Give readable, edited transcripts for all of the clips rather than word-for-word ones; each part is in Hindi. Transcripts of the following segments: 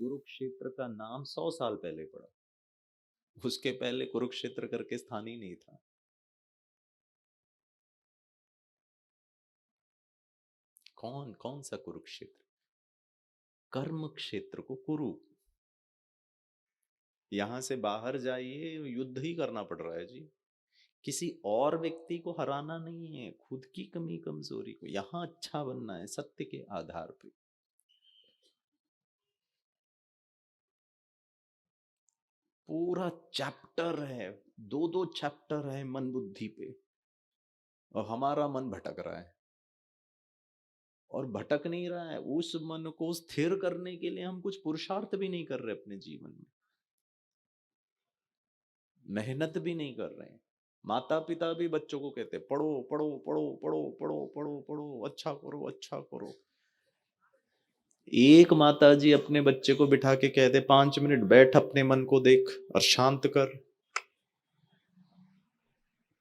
कुरुक्षेत्र का नाम 100 साल पहले पड़ा। उसके पहले कुरुक्षेत्र करके स्थान ही नहीं था। कौन कौन सा कुरुक्षेत्र? कर्म क्षेत्र को कुरु। यहां से बाहर जाइए, युद्ध ही करना पड़ रहा है जी। किसी और व्यक्ति को हराना नहीं है, खुद की कमी कमजोरी को। यहां अच्छा बनना है सत्य के आधार पे। पूरा चैप्टर है, दो दो चैप्टर है मन बुद्धि पे, और हमारा मन भटक रहा है। और भटक नहीं रहा है, उस मन को स्थिर करने के लिए हम कुछ पुरुषार्थ भी नहीं कर रहे अपने जीवन में, मेहनत भी नहीं कर रहे हैं। माता पिता भी बच्चों को कहते पढ़ो पढ़ो पढ़ो पढ़ो पढ़ो पढ़ो पढ़ो, अच्छा करो अच्छा करो। एक माता जी अपने बच्चे को बिठा के कहते 5 मिनट बैठ, अपने मन को देख और शांत कर।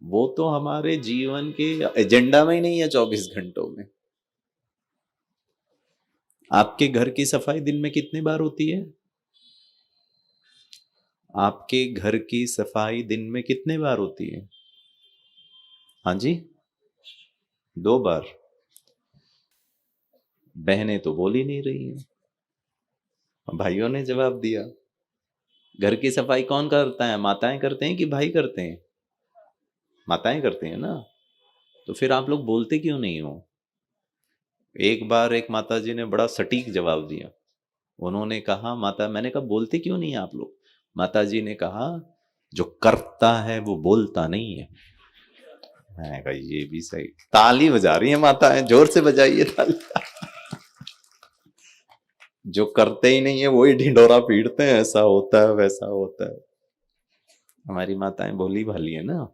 वो तो हमारे जीवन के एजेंडा में ही नहीं है 24 घंटों में। आपके घर की सफाई दिन में कितनी बार होती है? आपके घर की सफाई दिन में कितने बार होती है? हाँ जी, 2 बार। बहनें तो बोल ही नहीं रही हैं। भाइयों ने जवाब दिया। घर की सफाई कौन करता है? माताएं करते हैं कि भाई करते हैं? माताएं करते हैं ना। तो फिर आप लोग बोलते क्यों नहीं हो? एक बार एक माता जी ने बड़ा सटीक जवाब दिया। उन्होंने कहा, माता, मैंने कहा बोलते क्यों नहीं आप लोग? माता जी ने कहा, जो करता है वो बोलता नहीं है। मैंने कहा ये भी सही। ताली बजा रही है माताएं, जोर से बजाइए ताली। जो करते ही नहीं है वही ढिंढोरा पीटते हैं, ऐसा होता है वैसा होता है। हमारी माताएं भोली भाली है ना।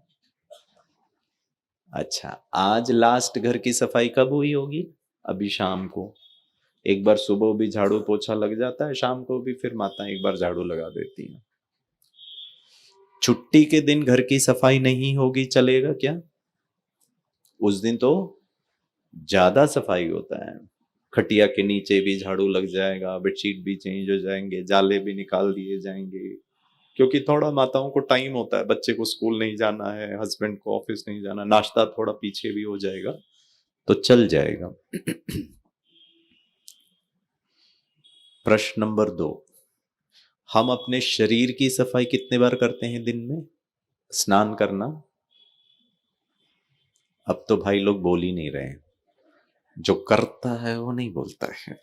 अच्छा, आज लास्ट घर की सफाई कब हुई होगी? अभी शाम को। एक बार सुबह भी झाड़ू पोछा लग जाता है, शाम को भी फिर माताएं एक बार झाड़ू लगा देती हैं। छुट्टी के दिन घर की सफाई नहीं होगी, चलेगा क्या? उस दिन तो ज्यादा सफाई होता है। खटिया के नीचे भी झाड़ू लग जाएगा, बेडशीट भी चेंज हो जाएंगे, जाले भी निकाल दिए जाएंगे। क्योंकि थोड़ा माताओं को टाइम होता है, बच्चे को स्कूल नहीं जाना है, हस्बैंड को ऑफिस नहीं जाना, नाश्ता थोड़ा पीछे भी हो जाएगा तो चल जाएगा। प्रश्न नंबर 2, हम अपने शरीर की सफाई कितने बार करते हैं दिन में? स्नान करना। अब तो भाई लोग बोल ही नहीं रहे हैं। जो करता है वो नहीं बोलता है।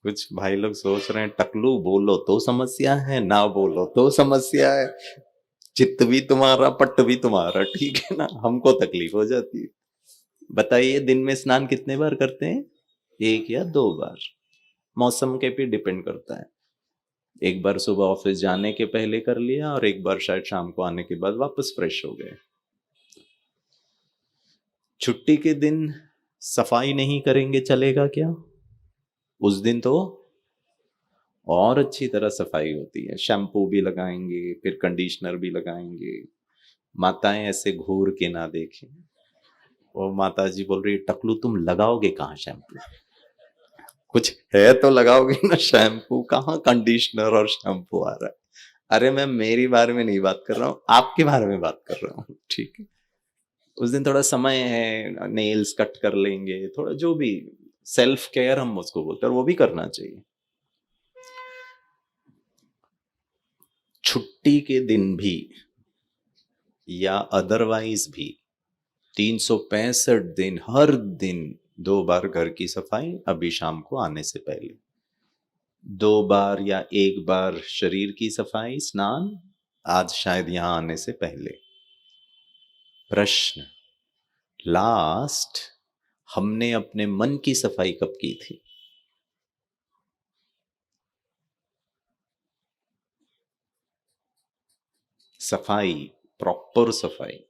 कुछ भाई लोग सोच रहे हैं टकलू बोलो तो समस्या है, ना बोलो तो समस्या है। चित्त भी तुम्हारा, पट्ट भी तुम्हारा, ठीक है ना, हमको तकलीफ हो जाती है। बताइए दिन में स्नान कितने बार करते हैं? 1 या 2 बार। मौसम के पे डिपेंड करता है। एक बार सुबह ऑफिस जाने के पहले कर लिया, और एक बार शायद शाम को आने के बाद वापस फ्रेश हो गए। छुट्टी के दिन सफाई नहीं करेंगे, चलेगा क्या? उस दिन तो और अच्छी तरह सफाई होती है, शैम्पू भी लगाएंगे, फिर कंडीशनर भी लगाएंगे। माताएं ऐसे घूर के ना देखें। वो माता जी बोल रही, टकलू तुम लगाओगे कहाँ शैम्पू? कुछ है तो लगाओगे ना शैम्पू, कहाँ कंडीशनर और शैम्पू आ रहा है? अरे मैं मेरी बारे में नहीं बात कर रहा हूँ, आपके बारे में बात कर रहा हूँ, ठीक है। उस दिन थोड़ा समय है, नेल्स कट कर लेंगे, थोड़ा जो भी सेल्फ केयर हम उसको बोलते हैं, और वो भी करना चाहिए। छुट्टी के दिन भी या अदरवाइज भी 365 दिन हर दिन 2 बार घर की सफाई, अभी शाम को आने से पहले 2 बार, या 1 बार शरीर की सफाई, स्नान, आज शायद यहां आने से पहले। प्रश्न, लास्ट हमने अपने मन की सफाई कब की थी? सफाई, प्रॉपर सफाई।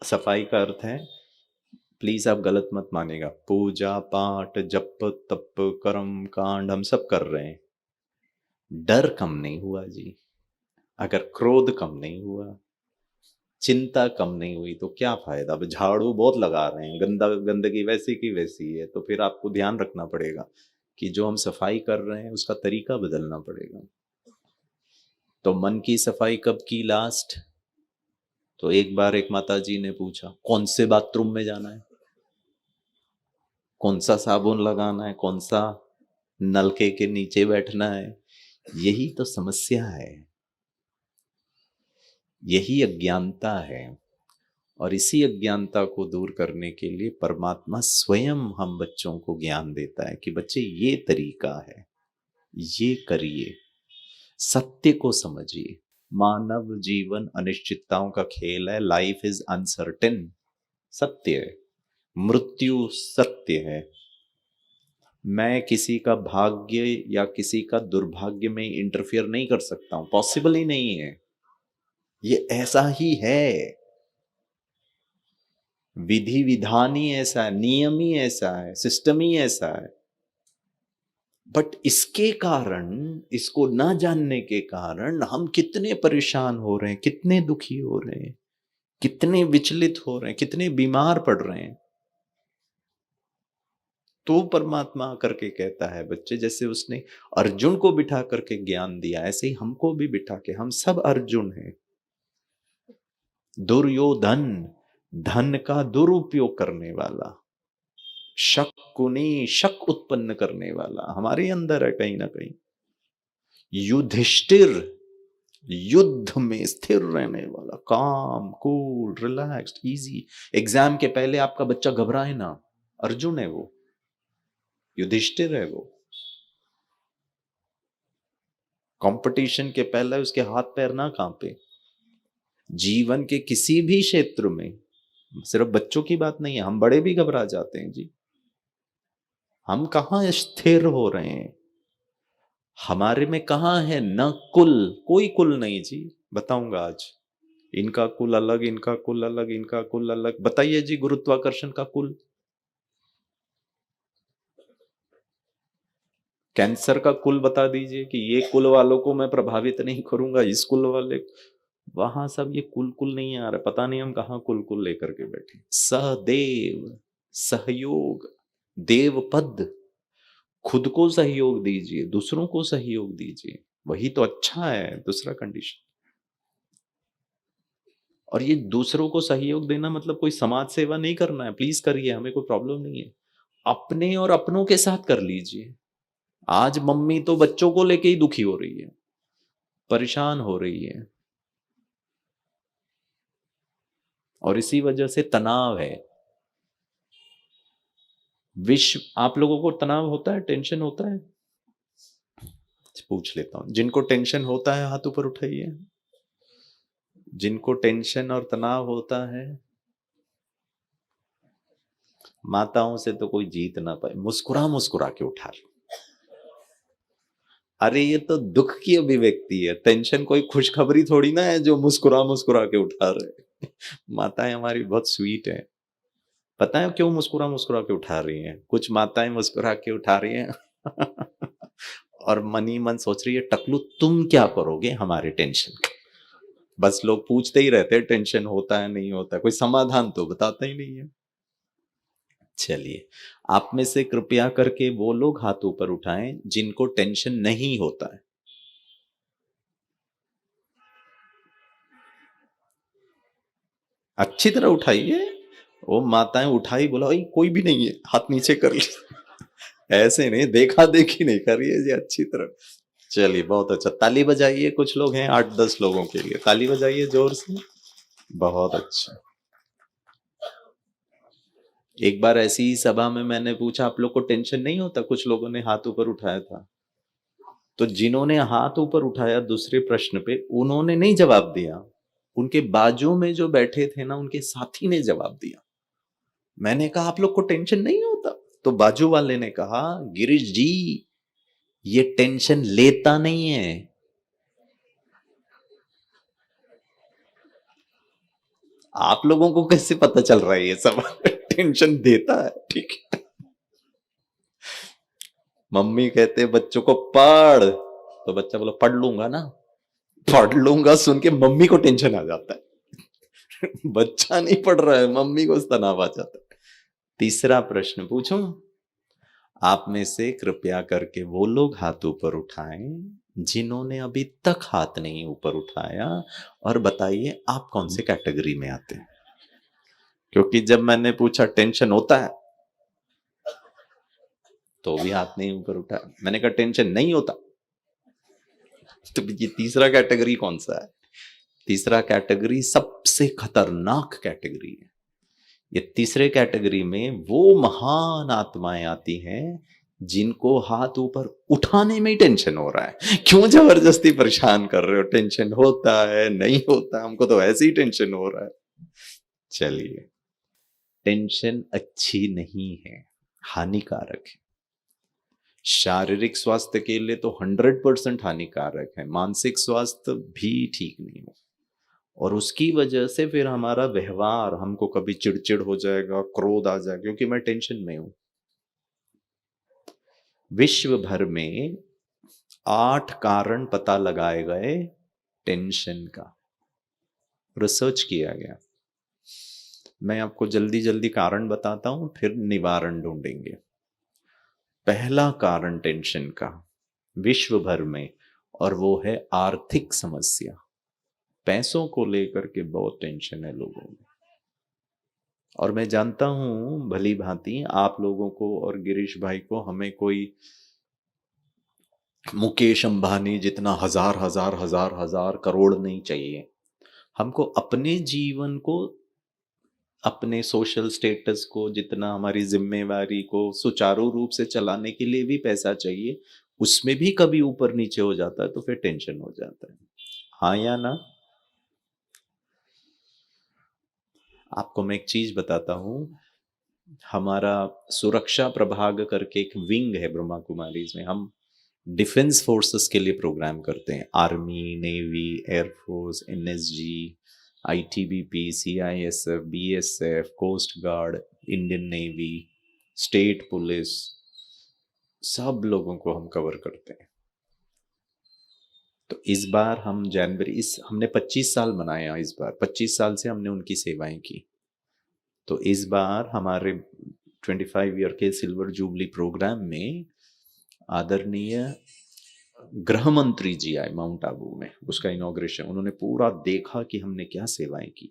सफाई का अर्थ है, प्लीज आप गलत मत मानेगा, पूजा पाठ जप तप कर्म कांड हम सब कर रहे हैं। डर कम नहीं हुआ जी, अगर क्रोध कम नहीं हुआ, चिंता कम नहीं हुई तो क्या फायदा। अब झाड़ू बहुत लगा रहे हैं, गंदगी वैसी की वैसी है, तो फिर आपको ध्यान रखना पड़ेगा कि जो हम सफाई कर रहे हैं उसका तरीका बदलना पड़ेगा। तो मन की सफाई कब की लास्ट? तो एक बार एक माता जी ने पूछा, कौन से बाथरूम में जाना है, कौन सा साबुन लगाना है, कौन सा नलके के नीचे बैठना है। यही तो समस्या है, यही अज्ञानता है। और इसी अज्ञानता को दूर करने के लिए परमात्मा स्वयं हम बच्चों को ज्ञान देता है कि बच्चे ये तरीका है, ये करिए, सत्य को समझिए। मानव जीवन अनिश्चितताओं का खेल है। लाइफ इज अनसर्टेन, सत्य है। मृत्यु सत्य है। मैं किसी का भाग्य या किसी का दुर्भाग्य में इंटरफियर नहीं कर सकता हूं, पॉसिबल ही नहीं है। ये ऐसा ही है, विधि विधान ही ऐसा है, नियम ही ऐसा है, सिस्टम ही ऐसा है। बट इसके कारण, इसको ना जानने के कारण हम कितने परेशान हो रहे हैं, कितने दुखी हो रहे हैं, कितने विचलित हो रहे हैं, कितने बीमार पड़ रहे हैं। तो परमात्मा करके कहता है बच्चे, जैसे उसने अर्जुन को बिठा करके ज्ञान दिया, ऐसे ही हमको भी बिठा के, हम सब अर्जुन हैं। दुर्योधन, धन का दुरुपयोग करने वाला, शकुनी, शक उत्पन्न करने वाला हमारे अंदर है कहीं ना कहीं। युधिष्ठिर, युद्ध में स्थिर रहने वाला, काम, कूल, रिलैक्स्ड, इजी। एग्जाम के पहले आपका बच्चा घबराए ना, अर्जुन है वो, युधिष्ठिर है वो। कंपटीशन के पहले उसके हाथ पैर ना कांपे। जीवन के किसी भी क्षेत्र में, सिर्फ बच्चों की बात नहीं है, हम बड़े भी घबरा जाते हैं जी। हम कहां स्थिर हो रहे हैं, हमारे में कहां है न कुल, कोई कुल नहीं जी। बताऊंगा आज, इनका कुल अलग, इनका कुल अलग, इनका कुल अलग। बताइए जी, गुरुत्वाकर्षण का कुल, कैंसर का कुल बता दीजिए कि ये कुल वालों को मैं प्रभावित नहीं करूंगा, इस कुल वाले। वहां सब ये कुल कुल नहीं आ रहा, पता नहीं हम कहां कुल कुल लेकर के बैठे। सहदेव, सहयोग, देव पद। खुद को सहयोग दीजिए, दूसरों को सहयोग दीजिए, वही तो अच्छा है। दूसरा कंडीशन, और ये दूसरों को सहयोग देना मतलब कोई समाज सेवा नहीं करना है, प्लीज करिए, हमें कोई प्रॉब्लम नहीं है। अपने और अपनों के साथ कर लीजिए। आज मम्मी तो बच्चों को लेके ही दुखी हो रही है, परेशान हो रही है, और इसी वजह से तनाव है। विश्व, आप लोगों को तनाव होता है, टेंशन होता है? पूछ लेता हूं, जिनको टेंशन होता है हाथ ऊपर उठाइए। जिनको टेंशन और तनाव होता है, माताओं से तो कोई जीत ना पाए, मुस्कुरा मुस्कुरा के उठा लो। अरे ये तो दुख की अभिव्यक्ति है, टेंशन कोई खुशखबरी थोड़ी ना है जो मुस्कुरा मुस्कुरा के उठा रहे। माताएं हमारी बहुत स्वीट है। पता है क्यों मुस्कुरा मुस्कुरा के उठा रही हैं? कुछ माताएं मुस्कुरा के उठा रही हैं और मन ही मन सोच रही है, टकलू तुम क्या करोगे हमारे टेंशन का। बस लोग पूछते ही रहते हैं टेंशन होता है नहीं होता है, कोई समाधान तो बताता ही नहीं है। चलिए, आप में से कृपया करके वो लोग हाथ ऊपर उठाएं जिनको टेंशन नहीं होता है। अच्छी तरह उठाइए। वो माताएं उठाई, बोला कोई भी नहीं है, हाथ नीचे कर ली। ऐसे नहीं, देखा देखी नहीं करिए जी, अच्छी तरह। चलिए बहुत अच्छा, ताली बजाइए। कुछ लोग हैं, 8-10 लोगों के लिए ताली बजाइए जोर से। बहुत अच्छा। एक बार ऐसी ही सभा में मैंने पूछा, आप लोग को टेंशन नहीं होता? कुछ लोगों ने हाथ ऊपर उठाया था। तो जिन्होंने हाथ ऊपर उठाया दूसरे प्रश्न पे, उन्होंने नहीं जवाब दिया, उनके बाजू में जो बैठे थे ना, उनके साथी ने जवाब दिया। मैंने कहा आप लोग को टेंशन नहीं होता? तो बाजू वाले ने कहा, गिरीश जी ये टेंशन लेता नहीं है। आप लोगों को कैसे पता चल रहा है ये सब? टेंशन देता है, ठीक है। मम्मी कहते बच्चों को पढ़, तो बच्चा बोला पढ़ लूंगा ना, पढ़ लूंगा सुन के मम्मी को टेंशन आ जाता है। बच्चा नहीं पढ़ रहा है, मम्मी को तनाव आ जाता है। तीसरा प्रश्न पूछूं? आप में से कृपया करके वो लोग हाथ ऊपर उठाएं जिन्होंने अभी तक हाथ नहीं ऊपर उठाया, और बताइए आप कौन से कैटेगरी में आते हैं। क्योंकि जब मैंने पूछा टेंशन होता है, तो भी हाथ नहीं ऊपर उठा। मैंने कहा टेंशन नहीं होता, तो ये तीसरा कैटेगरी कौन सा है? तीसरा कैटेगरी सबसे खतरनाक कैटेगरी है। ये तीसरे कैटेगरी में वो महान आत्माएं आती हैं जिनको हाथ ऊपर उठाने में ही टेंशन हो रहा है। क्यों जबरदस्ती परेशान कर रहे हो? टेंशन होता है नहीं होता, हमको तो ऐसे ही टेंशन हो रहा है। चलिए, टेंशन अच्छी नहीं है, हानिकारक है। शारीरिक स्वास्थ्य के लिए तो 100% हानिकारक है, मानसिक स्वास्थ्य भी ठीक नहीं हो, और उसकी वजह से फिर हमारा व्यवहार, हमको कभी चिड़चिड़ हो जाएगा, क्रोध आ जाएगा, क्योंकि मैं टेंशन में हूं। विश्व भर में 8 कारण पता लगाए गए टेंशन का, रिसर्च किया गया। मैं आपको जल्दी जल्दी कारण बताता हूं, फिर निवारण ढूंढेंगे। पहला कारण टेंशन का विश्व भर में, और वो है आर्थिक समस्या। पैसों को लेकर के बहुत टेंशन है लोगों में। और मैं जानता हूं भली भांति आप लोगों को और गिरीश भाई को, हमें कोई मुकेश अंबानी जितना हजार हजार हजार हजार करोड़ नहीं चाहिए। हमको अपने जीवन को, अपने सोशल स्टेटस को, जितना हमारी जिम्मेवारी को सुचारू रूप से चलाने के लिए भी पैसा चाहिए। उसमें भी कभी ऊपर नीचे हो जाता है तो फिर टेंशन हो जाता है। हाँ या ना? आपको मैं एक चीज बताता हूं। हमारा सुरक्षा प्रभाग करके एक विंग है ब्रह्मा कुमारीज में। हम डिफेंस फोर्सेस के लिए प्रोग्राम करते हैं। Army, navy, air force, NSG, ITBP, CISF, BSF, coast guard, Indian navy, state police, सब लोगों को हम कवर करते हैं। तो इस बार हम जनवरी, इस हमने 25 साल मनाया। इस बार 25 साल से हमने उनकी सेवाएं की। तो इस बार हमारे 25 ईयर के सिल्वर जुबली प्रोग्राम में आदरणीय गृह मंत्री जी आए माउंट आबू में, उसका इनॉग्रेशन। उन्होंने पूरा देखा कि हमने क्या सेवाएं की।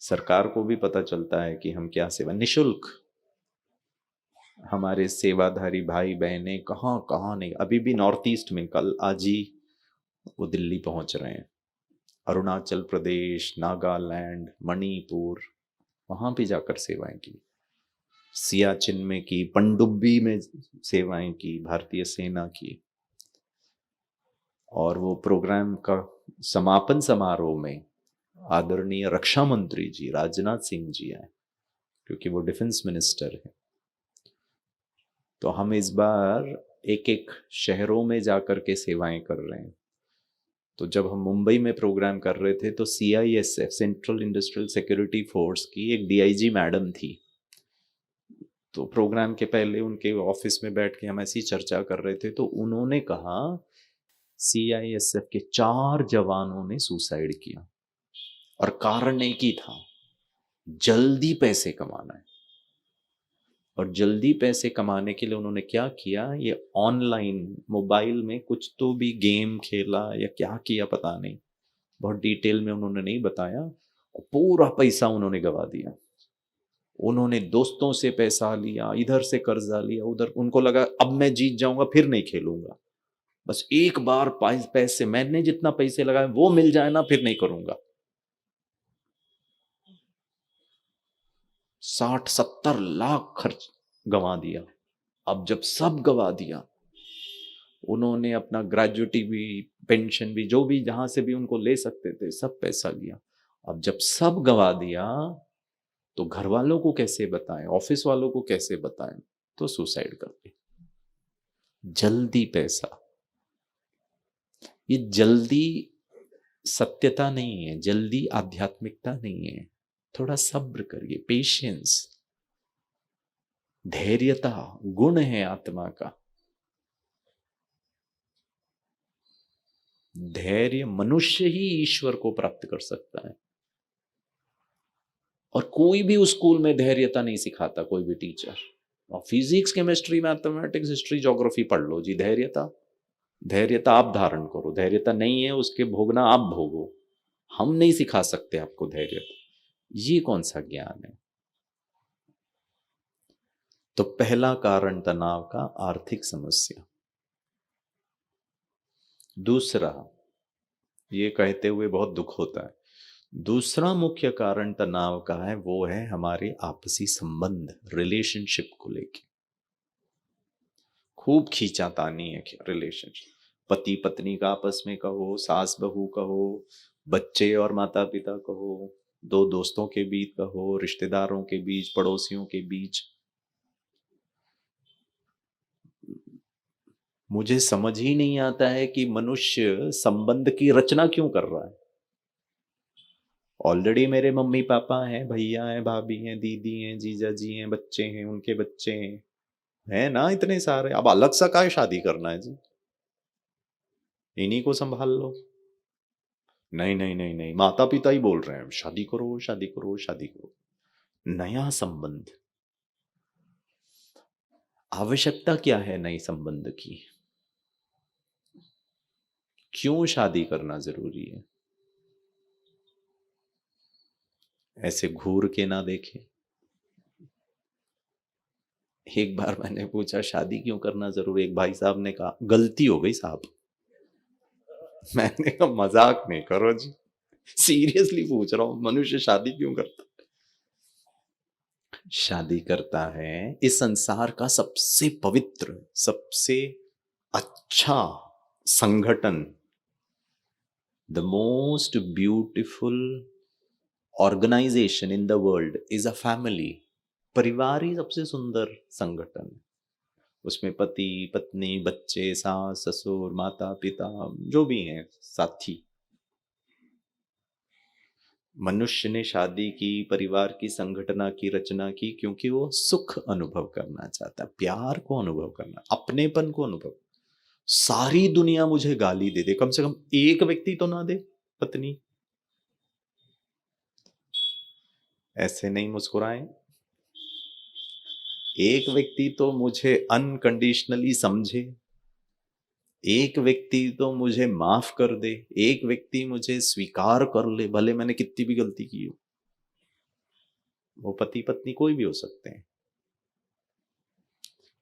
सरकार को भी पता चलता है कि हम क्या सेवा, निशुल्क। हमारे सेवाधारी भाई बहनें कहाँ कहाँ नहीं, अभी भी नॉर्थ ईस्ट में, कल आज ही वो दिल्ली पहुंच रहे हैं, अरुणाचल प्रदेश, नागालैंड, मणिपुर, वहां भी जाकर सेवाएं की। सियाचिन में की, पनडुब्बी में सेवाएं की भारतीय सेना की। और वो प्रोग्राम का समापन समारोह में आदरणीय रक्षा मंत्री जी राजनाथ सिंह जी आए, क्योंकि वो डिफेंस मिनिस्टर है। तो हम इस बार एक एक शहरों में जाकर के सेवाएं कर रहे हैं। तो जब हम मुंबई में प्रोग्राम कर रहे थे तो CISF, central industrial security force की एक डीआईजी मैडम थी। तो प्रोग्राम के पहले उनके ऑफिस में बैठ के हम ऐसी चर्चा कर रहे थे, तो उन्होंने कहा सीआईएसएफ के 4 जवानों ने सुसाइड किया, और कारण एक ही था, जल्दी पैसे कमाना है। और जल्दी पैसे कमाने के लिए उन्होंने क्या किया, ये ऑनलाइन मोबाइल में कुछ तो भी गेम खेला या क्या किया पता नहीं, बहुत डिटेल में उन्होंने नहीं बताया। और पूरा पैसा उन्होंने गवा दिया। उन्होंने दोस्तों से पैसा लिया, इधर से कर्जा लिया, उधर। उनको लगा अब मैं जीत जाऊंगा, फिर नहीं खेलूंगा, बस एक बार पैसे, मैंने जितना पैसे लगाए वो मिल जाए ना, फिर नहीं करूंगा। 60-70 लाख खर्च गंवा दिया। अब जब सब गंवा दिया, उन्होंने अपना ग्रेजुएटी भी, पेंशन भी, जो भी जहां से भी उनको ले सकते थे, सब पैसा लिया। अब जब सब गंवा दिया तो घर वालों को कैसे बताएं, ऑफिस वालों को कैसे बताएं, तो सुसाइड कर ली। जल्दी पैसा, ये जल्दी सत्यता नहीं है, जल्दी आध्यात्मिकता नहीं है। थोड़ा सब्र करिए, पेशेंस, धैर्यता गुण है आत्मा का। धैर्य मनुष्य ही ईश्वर को प्राप्त कर सकता है। और कोई भी उस स्कूल में धैर्यता नहीं सिखाता, कोई भी टीचर। और physics, chemistry, mathematics, history, geography पढ़ लो जी, धैर्यता, धैर्यता आप धारण करो, धैर्यता नहीं है उसके भोगना आप भोगो, हम नहीं सिखा सकते आपको धैर्यता। ये कौन सा ज्ञान है? तो पहला कारण तनाव का आर्थिक समस्या। दूसरा, ये कहते हुए बहुत दुख होता है, दूसरा मुख्य कारण तनाव का है, वो है हमारे आपसी संबंध, रिलेशनशिप को लेके खूब खींचातानी है रिलेशनशिप। पति पत्नी का आपस में कहो, सास बहू कहो, बच्चे और माता पिता कहो, दो दोस्तों के बीच कहो, रिश्तेदारों के बीच, पड़ोसियों के बीच। मुझे समझ ही नहीं आता है कि मनुष्य संबंध की रचना क्यों कर रहा है। ऑलरेडी मेरे मम्मी पापा हैं, भैया हैं, भाभी हैं, दीदी हैं, जीजा जी हैं, बच्चे हैं, उनके बच्चे हैं, है ना इतने सारे। अब अलग सा काय शादी करना है जी, इन्हीं को संभाल लो। नहीं नहीं नहीं नहीं, माता पिता ही बोल रहे हैं शादी करो शादी करो शादी करो। नया संबंध, आवश्यकता क्या है नई संबंध की? क्यों शादी करना जरूरी है? ऐसे घूर के ना देखे। एक बार मैंने पूछा शादी क्यों करना जरूरी, एक भाई साहब ने कहा गलती हो गई साहब। मैंने कहा मजाक नहीं करो जी, सीरियसली पूछ रहा हूं, मनुष्य शादी क्यों करता? शादी करता है इस संसार का सबसे पवित्र, सबसे अच्छा संगठन, the most beautiful organisation in the world is a family. परिवार ही सबसे सुंदर संगठन है। उसमें पति पत्नी, बच्चे, सास ससुर, माता पिता, जो भी हैं साथी। मनुष्य ने शादी की, परिवार की संगठना की रचना की, क्योंकि वो सुख अनुभव करना चाहता है, प्यार को अनुभव करना, अपनेपन को अनुभव। सारी दुनिया मुझे गाली दे दे, कम से कम एक व्यक्ति तो ना दे, पत्नी। ऐसे नहीं मुस्कुराएं। एक व्यक्ति तो मुझे अनकंडीशनली समझे, एक व्यक्ति तो मुझे माफ कर दे, एक व्यक्ति मुझे स्वीकार कर ले, भले मैंने कितनी भी गलती की हो। वो पति पत्नी कोई भी हो सकते हैं।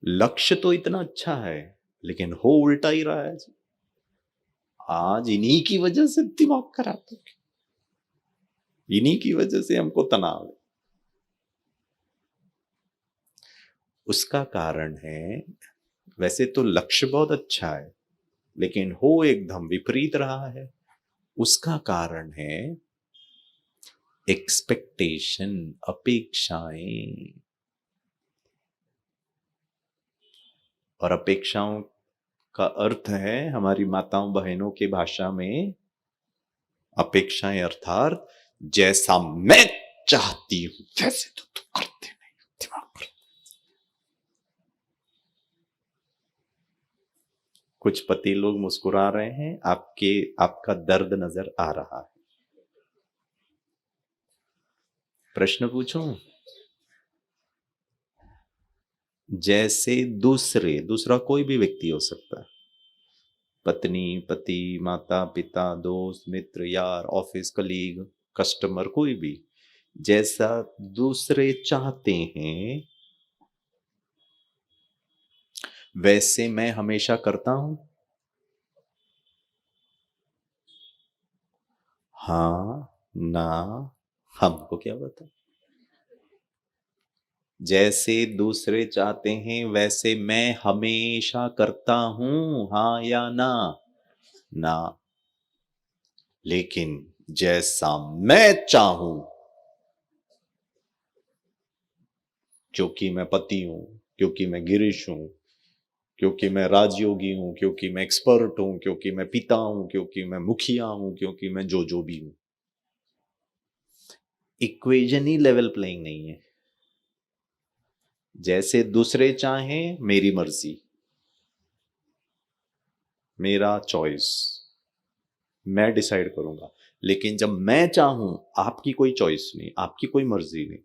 लक्ष्य तो इतना अच्छा है, लेकिन हो उल्टा ही रहा है। आज इन्हीं की वजह से दिमाग खराब है, इन्हीं की वजह से हमको तनाव है। उसका कारण है, वैसे तो लक्ष्य बहुत अच्छा है, लेकिन हो एकदम विपरीत रहा है। उसका कारण है एक्सपेक्टेशन, अपेक्षाएं। और अपेक्षाओं का अर्थ है हमारी माताओं बहनों की भाषा में, अपेक्षाएं अर्थात जैसा मैं चाहती हूं वैसे तो तुम करते नहीं, दिमाग पर। कुछ पति लोग मुस्कुरा रहे हैं, आपका दर्द नजर आ रहा है। प्रश्न पूछूं? जैसे दूसरा कोई भी व्यक्ति हो सकता है, पत्नी, पति, माता पिता, दोस्त, मित्र, यार, ऑफिस कलीग, कस्टमर, कोई भी, जैसा दूसरे चाहते हैं वैसे मैं हमेशा करता हूं। हाँ, ना, हमको क्या पता। जैसे दूसरे चाहते हैं वैसे मैं हमेशा करता हूं, हाँ या ना? ना। लेकिन जैसा मैं चाहूं, क्योंकि मैं पति हूं, क्योंकि मैं गिरीश हूं, क्योंकि मैं राजयोगी हूं, क्योंकि मैं एक्सपर्ट हूं, क्योंकि मैं पिता हूं, क्योंकि मैं मुखिया हूं, क्योंकि मैं जो भी हूं। इक्वेशन ही लेवल प्लेइंग नहीं है। जैसे दूसरे चाहें, मेरी मर्जी, मेरा चॉइस, मैं डिसाइड करूंगा। लेकिन जब मैं चाहूं, आपकी कोई चॉइस नहीं, आपकी कोई मर्जी नहीं।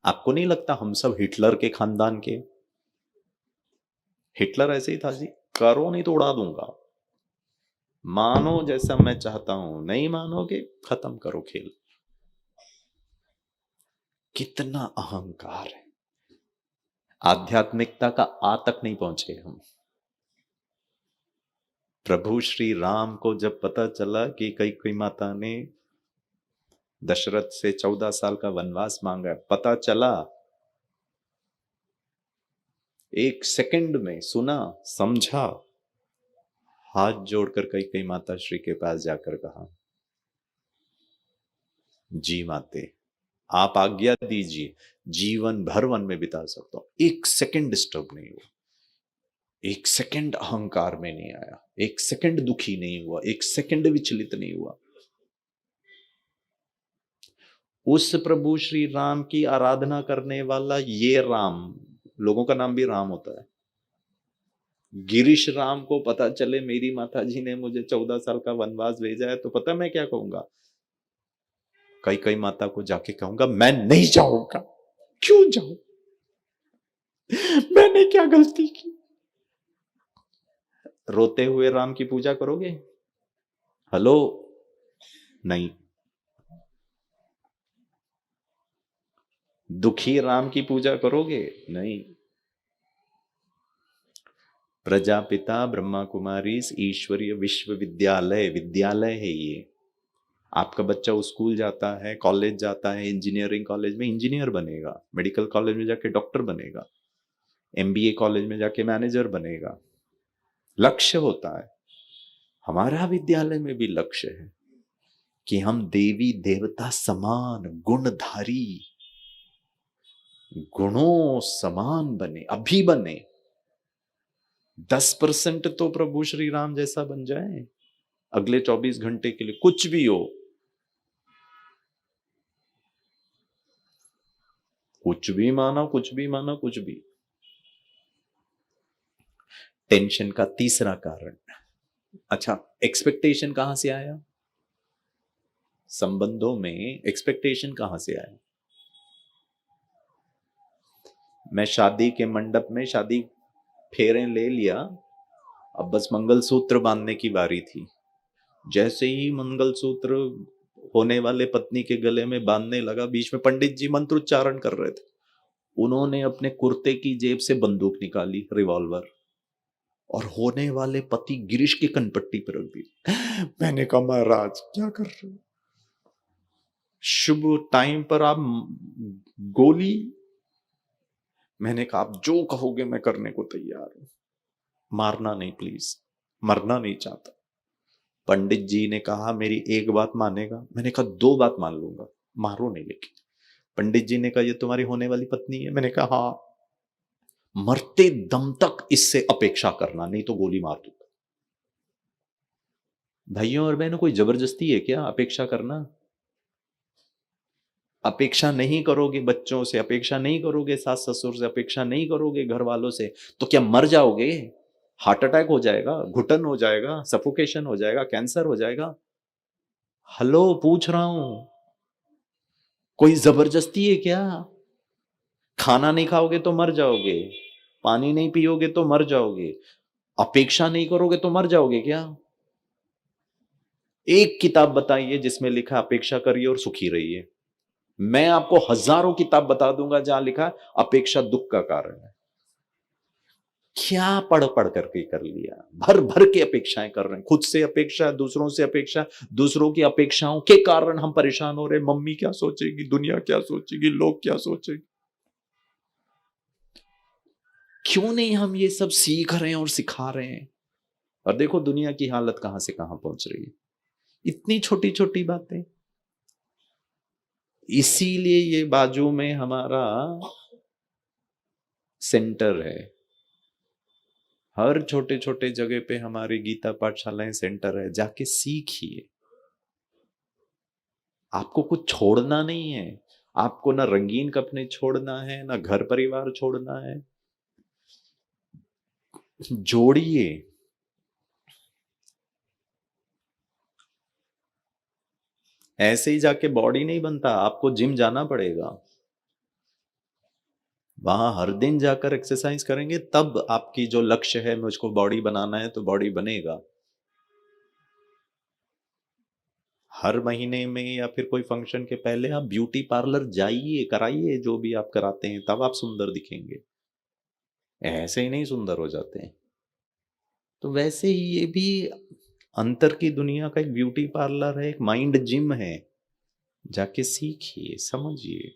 आपको नहीं लगता हम सब हिटलर के खानदान के? हिटलर ऐसे ही था जी, करो नहीं तो उड़ा दूंगा, मानो जैसा मैं चाहता हूं, नहीं मानोगे खत्म करो खेल। कितना अहंकार है। आध्यात्मिकता का आ तक नहीं पहुंचे हम। प्रभु श्री राम को जब पता चला कि कई माता ने दशरथ से 14 साल का वनवास मांगा, पता चला, एक सेकंड में सुना, समझा, हाथ जोड़कर कई माता श्री के पास जाकर कहा, जी माते, आप आज्ञा दीजिए, जीवन भर वन में बिता सकता हूं, एक सेकंड डिस्टर्ब नहीं हुआ, एक सेकंड अहंकार में नहीं आया, एक सेकंड दुखी नहीं हुआ, एक सेकंड विचलित नहीं हुआ। उस प्रभु श्री राम की आराधना करने वाला ये राम, लोगों का नाम भी राम होता है, गिरीश राम को पता चले मेरी माता जी ने मुझे 14 साल का वनवास भेजा है, तो पता मैं क्या कहूंगा? कई माता को जाके कहूंगा, मैं नहीं जाऊंगा। क्यों जाऊं? मैंने क्या गलती की? रोते हुए राम की पूजा करोगे? हेलो? नहीं। दुखी राम की पूजा करोगे? नहीं। प्रजापिता ब्रह्मा कुमारी ईश्वरीय विश्वविद्यालय, विद्यालय है ये। आपका बच्चा स्कूल जाता है, कॉलेज जाता है, इंजीनियरिंग कॉलेज में इंजीनियर बनेगा, मेडिकल कॉलेज में जाके डॉक्टर बनेगा, एमबीए कॉलेज में जाके मैनेजर बनेगा। लक्ष्य होता है। हमारा विद्यालय में भी लक्ष्य है कि हम देवी देवता समान गुणधारी, गुणों समान बने, अभी बने। 10% तो प्रभु श्री राम जैसा बन जाए अगले 24 घंटे के लिए, कुछ भी हो, कुछ भी मानो, कुछ भी मानो, कुछ भी। टेंशन का तीसरा कारण, अच्छा, एक्सपेक्टेशन कहां से आया? संबंधों में एक्सपेक्टेशन कहां से आया? मैं शादी के मंडप में शादी फेरे ले लिया, अब बस मंगलसूत्र बांधने की बारी थी। जैसे ही मंगलसूत्र होने वाले पत्नी के गले में बांधने लगा, बीच में पंडित जी मंत्रोच्चारण कर रहे थे, उन्होंने अपने कुर्ते की जेब से बंदूक निकाली, रिवॉल्वर, और होने वाले पति गिरीश की कनपट्टी पर रख दी। मैंने कहा, महाराज क्या कर रहे हो? शुभ टाइम पर आप गोली। मैंने कहा, आप जो कहोगे मैं करने को तैयार हूं, मारना नहीं प्लीज, मरना नहीं चाहता। पंडित जी ने कहा, मेरी एक बात मानेगा? मैंने कहा, 2 बात मान लूंगा, मारो नहीं लेकिन। पंडित जी ने कहा, ये तुम्हारी होने वाली पत्नी है? मैंने कहा, हाँ। मरते दम तक इससे अपेक्षा करना, नहीं तो गोली मार दूंगा। भाइयों और बहनों, कोई जबरदस्ती है क्या अपेक्षा करना? अपेक्षा नहीं करोगे बच्चों से, अपेक्षा नहीं करोगे सास ससुर से, अपेक्षा नहीं करोगे घर वालों से, तो क्या मर जाओगे? हार्ट अटैक हो जाएगा, घुटन हो जाएगा, सफोकेशन हो जाएगा, कैंसर हो जाएगा। हेलो, पूछ रहा हूं, कोई जबरदस्ती है क्या? खाना नहीं खाओगे तो मर जाओगे, पानी नहीं पियोगे तो मर जाओगे, अपेक्षा नहीं करोगे तो मर जाओगे क्या? एक किताब बताइए जिसमें लिखा अपेक्षा करिए और सुखी रहिए। मैं आपको हजारों किताब बता दूंगा जहां लिखा अपेक्षा दुख का कारण है। क्या पढ़ पढ़ करके कर लिया, भर भर के अपेक्षाएं कर रहे हैं, खुद से अपेक्षा, दूसरों से अपेक्षा, दूसरों की अपेक्षाओं के कारण हम परेशान हो रहे हैं। मम्मी क्या सोचेगी, दुनिया क्या सोचेगी, लोग क्या सोचेंगे। क्यों नहीं हम ये सब सीख रहे हैं और सिखा रहे हैं? और देखो दुनिया की हालत कहां से कहां पहुंच रही है, इतनी छोटी छोटी बातें। इसीलिए ये बाजू में हमारा सेंटर है, हर छोटे छोटे जगह पे हमारी गीता पाठशालाएं सेंटर है, जाके सीखिए। आपको कुछ छोड़ना नहीं है, आपको ना रंगीन कपड़े छोड़ना है, ना घर परिवार छोड़ना है। जोड़िए। ऐसे ही जाके बॉडी नहीं बनता, आपको जिम जाना पड़ेगा। वहां हर दिन जाकर एक्सरसाइज करेंगे तब आपकी जो लक्ष्य है मुझको बॉडी बनाना है तो बॉडी बनेगा। हर महीने में या फिर कोई फंक्शन के पहले आप ब्यूटी पार्लर जाइए, कराइए जो भी आप कराते हैं, तब आप सुंदर दिखेंगे। ऐसे ही नहीं सुंदर हो जाते हैं। तो वैसे ही ये भी अंतर की दुनिया का एक ब्यूटी पार्लर है, एक माइंड जिम है। जाके सीखिए, समझिए,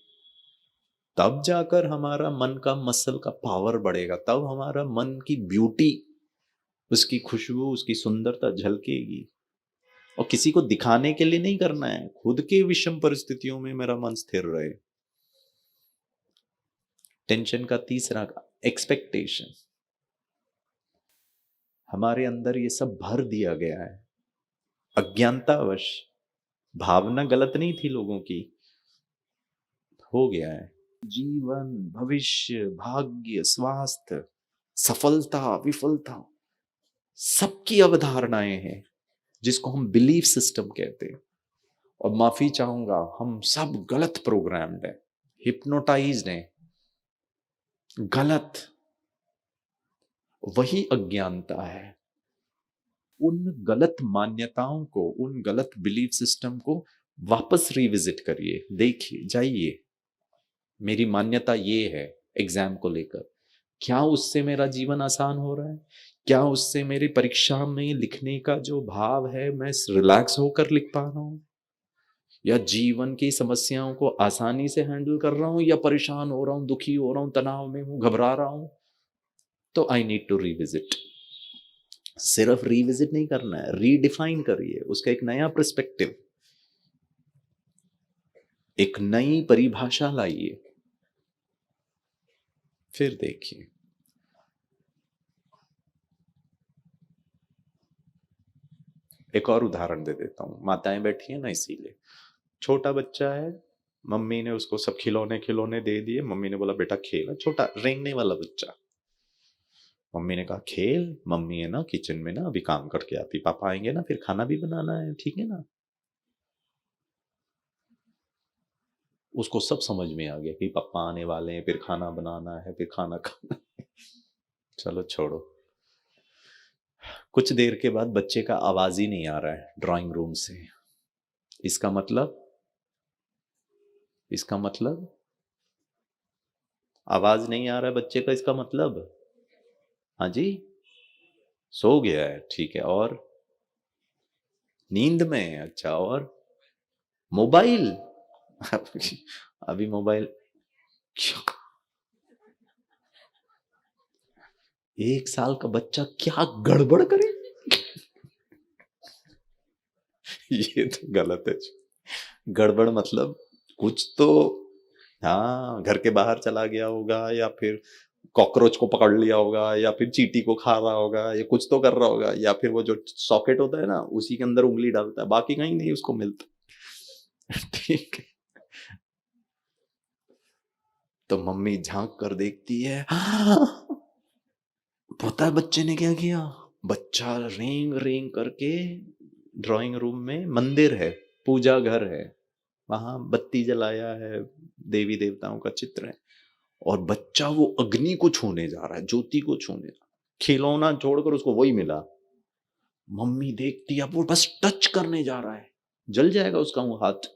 तब जाकर हमारा मन का मसल का पावर बढ़ेगा, तब हमारा मन की ब्यूटी, उसकी खुशबू, उसकी सुंदरता झलकेगी। और किसी को दिखाने के लिए नहीं करना है, खुद के विषम परिस्थितियों में मेरा मन स्थिर रहे। टेंशन का तीसरा एक्सपेक्टेशन, हमारे अंदर ये सब भर दिया गया है अज्ञानतावश। भावना गलत नहीं थी लोगों की, हो गया है। जीवन, भविष्य, भाग्य, स्वास्थ्य, सफलता, विफलता, सबकी अवधारणाएं हैं जिसको हम बिलीफ सिस्टम कहते हैं। और माफी चाहूंगा, हम सब गलत प्रोग्राम्ड है, हिप्नोटाइज्ड हैं, गलत। वही अज्ञानता है। उन गलत मान्यताओं को, उन गलत बिलीफ सिस्टम को वापस रिविजिट करिए, देखिए, जाइए, मेरी मान्यता ये है एग्जाम को लेकर, क्या उससे मेरा जीवन आसान हो रहा है? क्या उससे मेरी परीक्षा में लिखने का जो भाव है मैं रिलैक्स होकर लिख पा रहा हूं? या जीवन की समस्याओं को आसानी से हैंडल कर रहा हूं, या परेशान हो रहा हूं, दुखी हो रहा हूं, तनाव में हूं, घबरा रहा हूं? तो आई नीड टू रिविजिट। सिर्फ रिविजिट नहीं करना है, रीडिफाइन करिए, उसका एक नया पर्सपेक्टिव, एक नई परिभाषा लाइए, फिर देखिए। एक और उदाहरण दे देता हूं, माताएं बैठी है ना, इसीलिए। छोटा बच्चा है, मम्मी ने उसको सब खिलौने खिलौने दे दिए, मम्मी ने बोला बेटा खेल, छोटा रेंगने वाला बच्चा। मम्मी ने कहा खेल, मम्मी है ना किचन में ना अभी काम करके आती, पापा आएंगे ना फिर खाना भी बनाना है, ठीक है ना। उसको सब समझ में आ गया कि पापा आने वाले हैं, फिर खाना बनाना है, फिर खाना खाना है। चलो छोड़ो। कुछ देर के बाद बच्चे का आवाज ही नहीं आ रहा है ड्राइंग रूम से। इसका मतलब, इसका मतलब आवाज नहीं आ रहा है बच्चे का, इसका मतलब हाँ जी, सो गया है, ठीक है। और नींद में है, अच्छा। और मोबाइल अभी मोबाइल, एक साल का बच्चा क्या गड़बड़ करे। ये तो गलत है। गड़बड़ मतलब कुछ तो, हाँ, घर के बाहर चला गया होगा, या फिर कॉकरोच को पकड़ लिया होगा, या फिर चींटी को खा रहा होगा, या कुछ तो कर रहा होगा, या फिर वो जो सॉकेट होता है ना उसी के अंदर उंगली डालता है, बाकी कहीं नहीं उसको मिलता। ठीक है। तो मम्मी झांक कर देखती है, पता है बच्चे ने क्या किया? बच्चा रेंग रेंग करके, ड्राइंग रूम में मंदिर है, पूजा घर है, वहां बत्ती जलाया है, देवी देवताओं का चित्र है, और बच्चा वो अग्नि को छूने जा रहा है, ज्योति को छूने जा रहा है, खिलौना छोड़कर उसको वही मिला। मम्मी देखती है, अब वो बस टच करने जा रहा है, जल जाएगा उसका वो हाथ।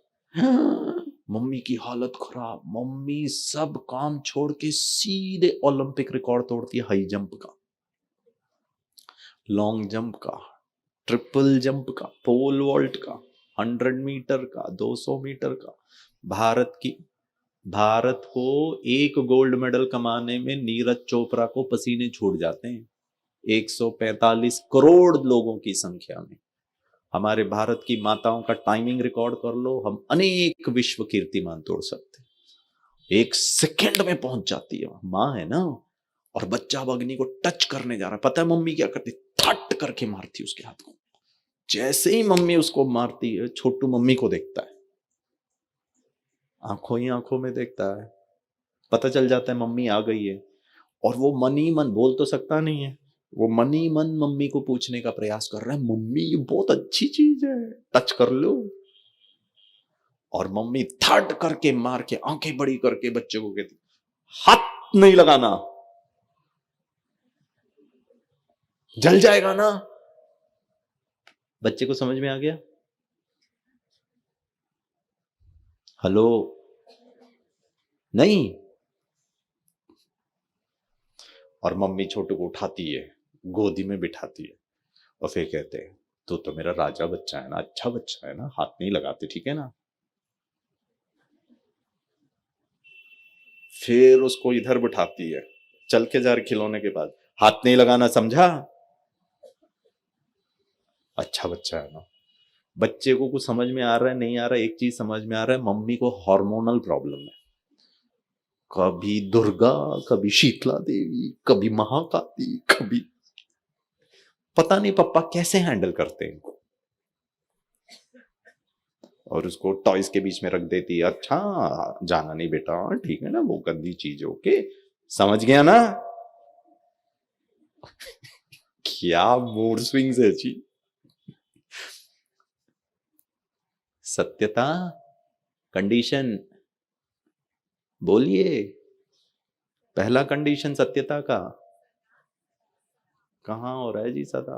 मम्मी की हालत खराब, मम्मी सब काम छोड़ के सीधे ओलंपिक रिकॉर्ड तोड़ती है, हाई जंप का, लॉन्ग जंप का, ट्रिपल जंप का, पोल वॉल्ट का, 100 मीटर का, 200 मीटर का। भारत की, भारत को एक गोल्ड मेडल कमाने में नीरज चोपड़ा को पसीने छूट जाते हैं, 145 करोड़ लोगों की संख्या में। हमारे भारत की माताओं का टाइमिंग रिकॉर्ड कर लो, हम अनेक विश्व कीर्तिमान तोड़ सकते हैं। 1 सेकंड में पहुंच जाती है, मां है ना। और बच्चा अब अग्नि को टच करने जा रहा है, पता है मम्मी क्या करती? थट करके मारती उसके हाथ को। जैसे ही मम्मी उसको मारती है, छोटू मम्मी को देखता है, आंखों ही आंखों में देखता है, पता चल जाता है मम्मी आ गई है। और वो मन ही मन, बोल तो सकता नहीं है, वो मन ही मन मम्मी को पूछने का प्रयास कर रहा है, मम्मी ये बहुत अच्छी चीज है, टच कर लो। और मम्मी थर्ड करके मार के आंखें बड़ी करके बच्चे को कहती हाथ नहीं लगाना, जल जाएगा ना। बच्चे को समझ में आ गया? हेलो? नहीं। और मम्मी छोटू को उठाती है, गोदी में बिठाती है और फिर कहते हैं तो मेरा राजा बच्चा है ना, अच्छा बच्चा है ना, हाथ नहीं लगाते, ठीक है ना। फिर उसको इधर बिठाती है, चल के जा रहे खिलौने के बाद, हाथ नहीं लगाना, समझा? अच्छा बच्चा है ना। बच्चे को कुछ समझ में आ रहा है नहीं आ रहा है, एक चीज समझ में आ रहा है, मम्मी को हार्मोनल प्रॉब्लम है। कभी दुर्गा, कभी शीतला देवी, कभी महाकाली, कभी पता नहीं पापा कैसे हैंडल करते हैं इनको। और उसको टॉयज के बीच में रख देती है, अच्छा जाना नहीं बेटा, ठीक है ना, वो गंदी चीज है, ओके समझ गया ना। क्या मूड स्विंग्स है जी। सत्यता कंडीशन बोलिए, पहला कंडीशन सत्यता का कहां हो रहा है जी सदा?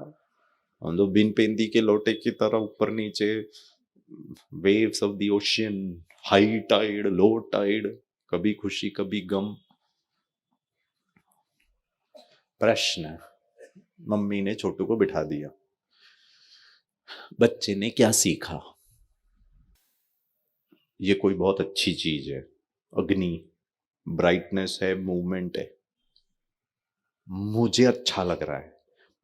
हम तो बिन पेंदी के लोटे की तरह ऊपर नीचे, waves of the ocean, high tide low tide, कभी खुशी कभी गम। प्रश्न, मम्मी ने छोटू को बिठा दिया, बच्चे ने क्या सीखा? ये कोई बहुत अच्छी चीज है, अग्नि, ब्राइटनेस है, मूवमेंट है, मुझे अच्छा लग रहा है,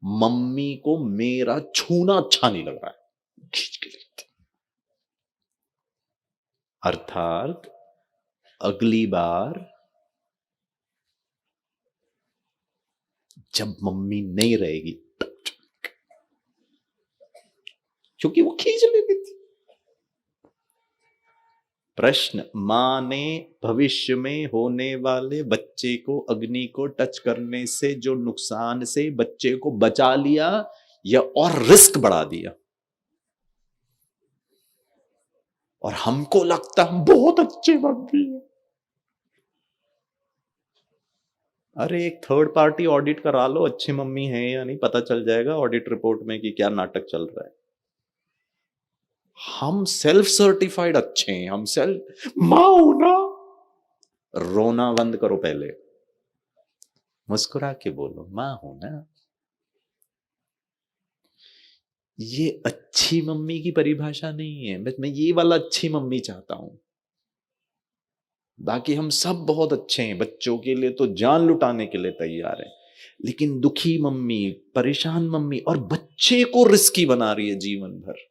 मम्मी को मेरा छूना अच्छा नहीं लग रहा है, खींच के लेते। अर्थात अगली बार जब मम्मी नहीं रहेगी, क्योंकि वो खींच लेती थी। प्रश्न, मां ने भविष्य में होने वाले बच्चे को अग्नि को टच करने से जो नुकसान से बच्चे को बचा लिया या और रिस्क बढ़ा दिया? और हमको लगता हम बहुत अच्छे मम्मी हैं। अरे एक थर्ड पार्टी ऑडिट करा लो, अच्छी मम्मी है या नहीं, पता चल जाएगा ऑडिट रिपोर्ट में कि क्या नाटक चल रहा है। हम सेल्फ सर्टिफाइड अच्छे हैं, हम सेल्फ मां हूं ना। रोना बंद करो पहले, मुस्कुरा के बोलो मां हूं ना। ये अच्छी मम्मी की परिभाषा नहीं है, बस मैं ये वाला अच्छी मम्मी चाहता हूं। बाकी हम सब बहुत अच्छे हैं, बच्चों के लिए तो जान लुटाने के लिए तैयार है, लेकिन दुखी मम्मी, परेशान मम्मी और बच्चे को रिस्की बना रही है जीवन भर,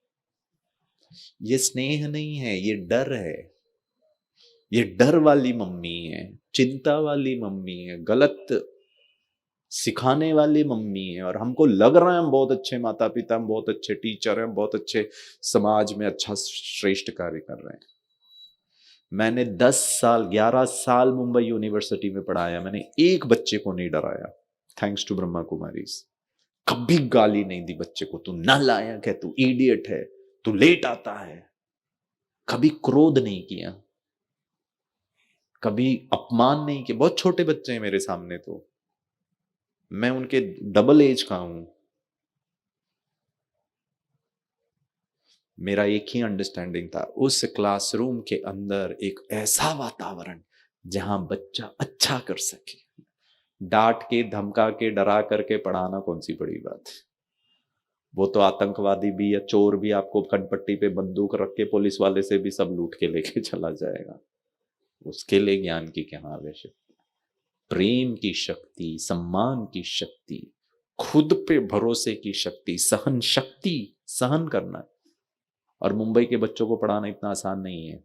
ये स्नेह नहीं है, ये डर है। ये डर वाली मम्मी है, चिंता वाली मम्मी है, गलत सिखाने वाली मम्मी है। और हमको लग रहा है हम बहुत अच्छे माता पिता, हम बहुत अच्छे टीचर हैं, बहुत अच्छे समाज में अच्छा श्रेष्ठ कार्य कर रहे हैं। मैंने 10 साल 11 साल मुंबई यूनिवर्सिटी में पढ़ाया, मैंने एक बच्चे को नहीं डराया, थैंक्स टू ब्रह्मा कुमारी। कभी गाली नहीं दी बच्चे को, तू नालायक है, तू इडियट है, तू लेट आता है। कभी क्रोध नहीं किया, कभी अपमान नहीं किया। बहुत छोटे बच्चे हैं मेरे सामने, तो मैं उनके डबल एज का हूं। मेरा एक ही अंडरस्टैंडिंग था, उस क्लासरूम के अंदर एक ऐसा वातावरण जहां बच्चा अच्छा कर सके। डांट के, धमका के, डरा करके पढ़ाना कौन सी बड़ी बात है। वो तो आतंकवादी भी या चोर भी आपको कनपट्टी पे बंदूक रख के पुलिस वाले से भी सब लूट के लेके चला जाएगा, उसके लिए ज्ञान की क्या आवश्यकता। प्रेम की शक्ति, सम्मान की शक्ति, खुद पे भरोसे की शक्ति, सहन शक्ति, सहन करना। और मुंबई के बच्चों को पढ़ाना इतना आसान नहीं है,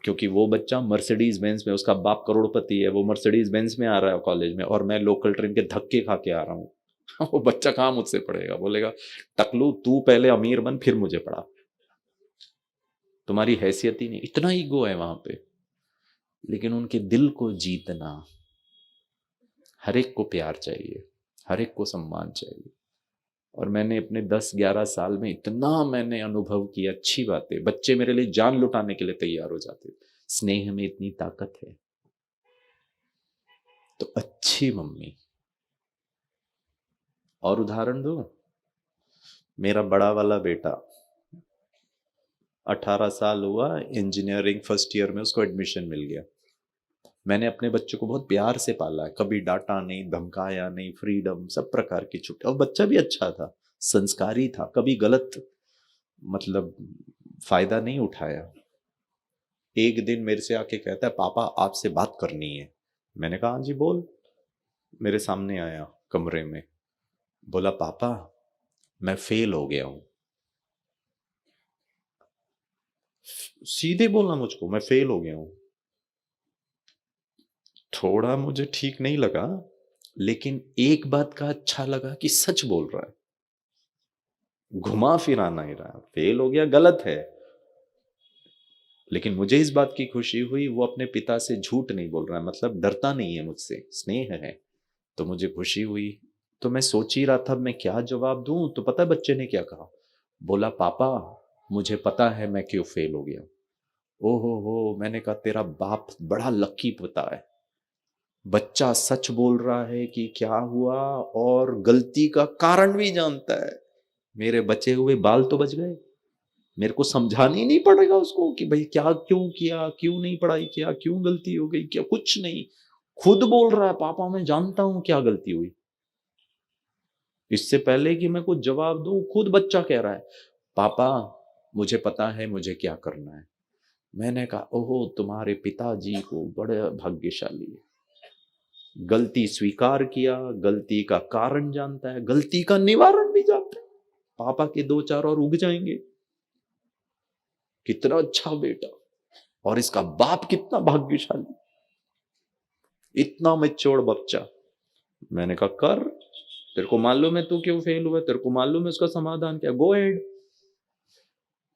क्योंकि वो बच्चा मर्सिडीज बेंज में, उसका बाप करोड़पति है, वो मर्सिडीज बेंज में आ रहा है कॉलेज में, और मैं लोकल ट्रेन के धक्के खा के आ रहा हूं। वो बच्चा कहां मुझसे पढ़ेगा, बोलेगा टकलू तू पहले अमीर बन फिर मुझे पढ़ा, तुम्हारी हैसियत ही नहीं। इतना ईगो है वहां पे। लेकिन उनके दिल को जीतना, हर एक को प्यार चाहिए, हर एक को सम्मान चाहिए, और मैंने अपने 10-11 साल में इतना मैंने अनुभव किया, अच्छी बात है, बच्चे मेरे लिए जान लुटाने के लिए तैयार हो जाते। स्नेह में इतनी ताकत है। तो अच्छी मम्मी। और उदाहरण दो, मेरा बड़ा वाला बेटा 18 साल हुआ, इंजीनियरिंग फर्स्ट ईयर में उसको एडमिशन मिल गया। मैंने अपने बच्चों को बहुत प्यार से पाला है, कभी डांटा नहीं, धमकाया नहीं, फ्रीडम, सब प्रकार की छुट्टी। और बच्चा भी अच्छा था, संस्कारी था, कभी गलत मतलब फायदा नहीं उठाया। एक दिन मेरे से आके कहता है, पापा आपसे बात करनी है। मैंने कहा हाँ जी बोल। मेरे सामने आया कमरे में, बोला पापा मैं फेल हो गया हूं। सीधे बोला मुझको, मैं फेल हो गया हूं। थोड़ा मुझे ठीक नहीं लगा, लेकिन एक बात का अच्छा लगा कि सच बोल रहा है, घुमा फिरा नहीं रहा। फेल हो गया गलत है, लेकिन मुझे इस बात की खुशी हुई वो अपने पिता से झूठ नहीं बोल रहा है, मतलब डरता नहीं है मुझसे, स्नेह है। तो मुझे खुशी हुई। तो मैं सोच ही रहा था मैं क्या जवाब दूं, तो पता है बच्चे ने क्या कहा? बोला पापा मुझे पता है मैं क्यों फेल हो गया। ओहो हो, मैंने कहा तेरा बाप बड़ा लकी पता है, बच्चा सच बोल रहा है कि क्या हुआ और गलती का कारण भी जानता है। मेरे बचे हुए बाल तो बच गए। मेरे को समझाना ही नहीं पड़ेगा उसको कि भाई क्या क्यों किया, क्यों नहीं पढ़ाई किया, क्यों गलती हो गई, क्या कुछ नहीं। खुद बोल रहा है पापा मैं जानता हूं क्या गलती हुई। इससे पहले कि मैं कुछ जवाब दूं, खुद बच्चा कह रहा है पापा मुझे पता है मुझे क्या करना है। मैंने कहा ओहो तुम्हारे पिताजी को बड़े भाग्यशाली है, गलती स्वीकार किया, गलती का कारण जानता है, गलती का निवारण भी जानता है। पापा के दो चार और उग जाएंगे। कितना अच्छा बेटा, और इसका बाप कितना भाग्यशाली, इतना मैच्योर बच्चा। मैंने कहा कर, तेरे को मालूम है तू क्यों फेल हुआ, तेरे को मालूम है उसका समाधान क्या, गो एहेड।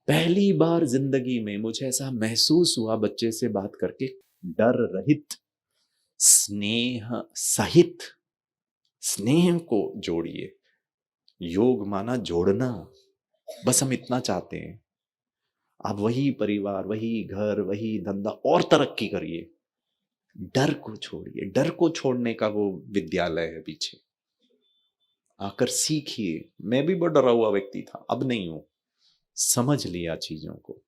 पहली बार जिंदगी में मुझे ऐसा महसूस हुआ बच्चे से बात करके, डर रहित, स्नेह सहित। स्नेह को जोड़िए, योग माना जोड़ना, बस हम इतना चाहते हैं। आप वही परिवार, वही घर, वही धंधा और तरक्की करिए, डर को छोड़िए। डर को छोड़ने का वो विद्यालय है पीछे, आकर सीखिए। मैं भी बहुत डरा हुआ व्यक्ति था, अब नहीं हूं, समझ लिया चीजों को।